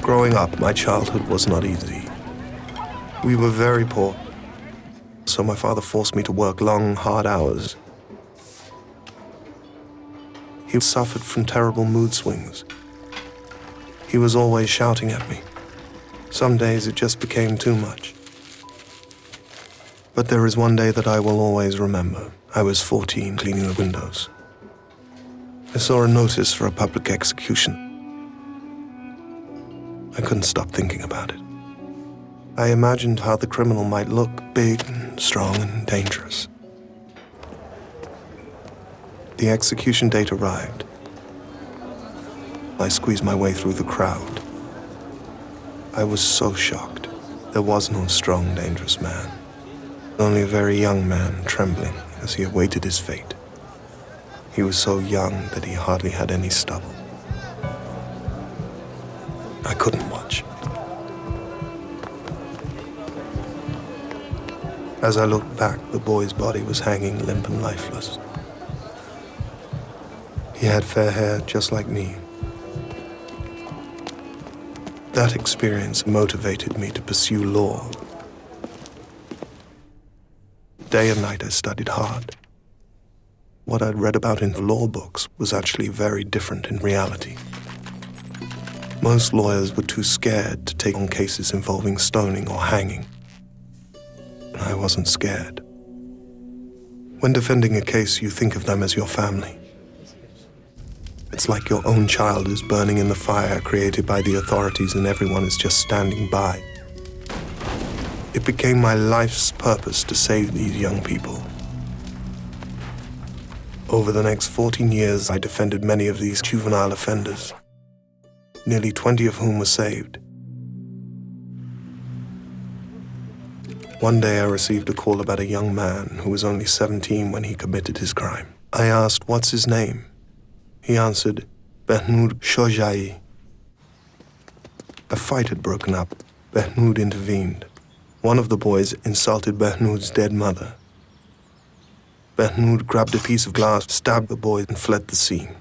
Growing up, my childhood was not easy. We were very poor, so my father forced me to work long, hard hours. He suffered from terrible mood swings. He was always shouting at me. Some days it just became too much. But there is one day that I will always remember. I was 14, cleaning the windows. I saw a notice for a public execution. I couldn't stop thinking about it. I imagined how the criminal might look, big and strong and dangerous. The execution date arrived. I squeezed my way through the crowd. I was so shocked. There was no strong, dangerous man. Only a very young man trembling as he awaited his fate. He was so young that he hardly had any stubble. I couldn't watch. As I looked back, the boy's body was hanging limp and lifeless. He had fair hair just like me. That experience motivated me to pursue law. Day and night I studied hard. What I'd read about in the law books was actually very different in reality. Most lawyers were too scared to take on cases involving stoning or hanging. And I wasn't scared. When defending a case, you think of them as your family. It's like your own child is burning in the fire created by the authorities and everyone is just standing by. It became my life's purpose to save these young people. Over the next 14 years, I defended many of these juvenile offenders, nearly 20 of whom were saved. One day I received a call about a young man who was only 17 when he committed his crime. I asked, "What's his name?" He answered, "Behnoud Shojaei." A fight had broken up. Behnoud intervened. One of the boys insulted Behnoud's dead mother. Behnoud grabbed a piece of glass, stabbed the boy, and fled the scene.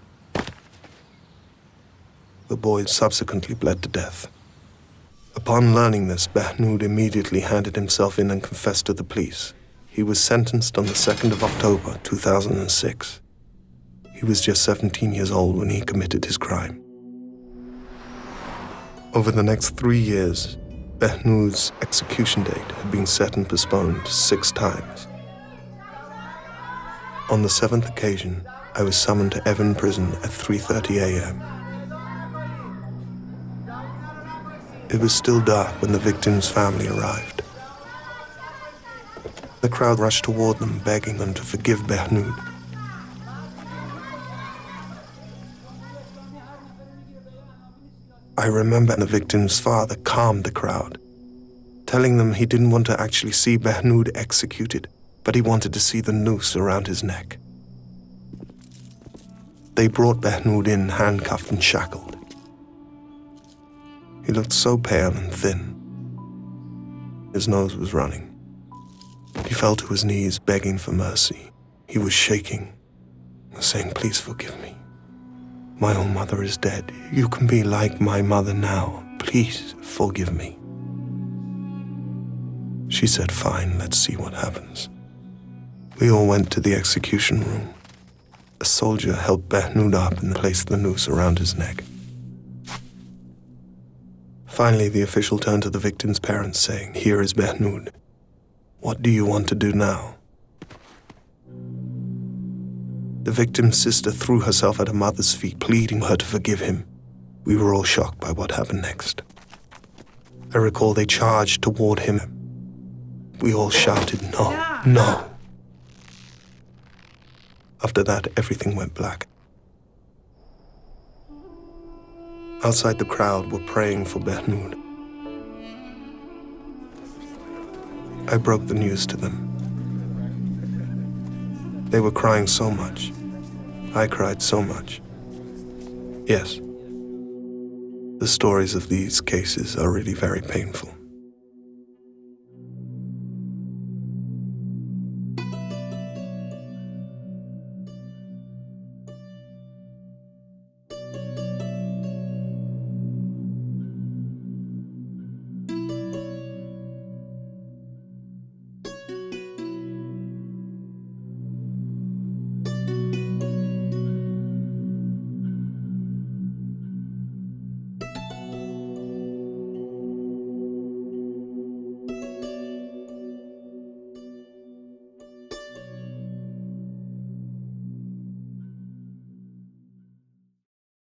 The boy subsequently bled to death. Upon learning this, Behnoud immediately handed himself in and confessed to the police. He was sentenced on the 2nd of October, 2006. He was just 17 years old when he committed his crime. Over the next 3 years, Behnoud's execution date had been set and postponed 6 times. On the 7th occasion, I was summoned to Evin prison at 3:30 a.m. It was still dark when the victim's family arrived. The crowd rushed toward them, begging them to forgive Behnoud. I remember the victim's father calmed the crowd, telling them he didn't want to actually see Behnoud executed, but he wanted to see the noose around his neck. They brought Behnoud in, handcuffed and shackled. He looked so pale and thin. His nose was running. He fell to his knees, begging for mercy. He was shaking, saying, "Please forgive me. My own mother is dead. You can be like my mother now. Please forgive me." She said, "Fine, let's see what happens." We all went to the execution room. A soldier helped Behnoud up and placed the noose around his neck. Finally, the official turned to the victim's parents, saying, "Here is Behnoud. What do you want to do now?" The victim's sister threw herself at her mother's feet, pleading her to forgive him. We were all shocked by what happened next. I recall they charged toward him. We all shouted, "No, no." After that, everything went black. Outside, the crowd were praying for Behnoud. I broke the news to them. They were crying so much. I cried so much. Yes, the stories of these cases are really very painful.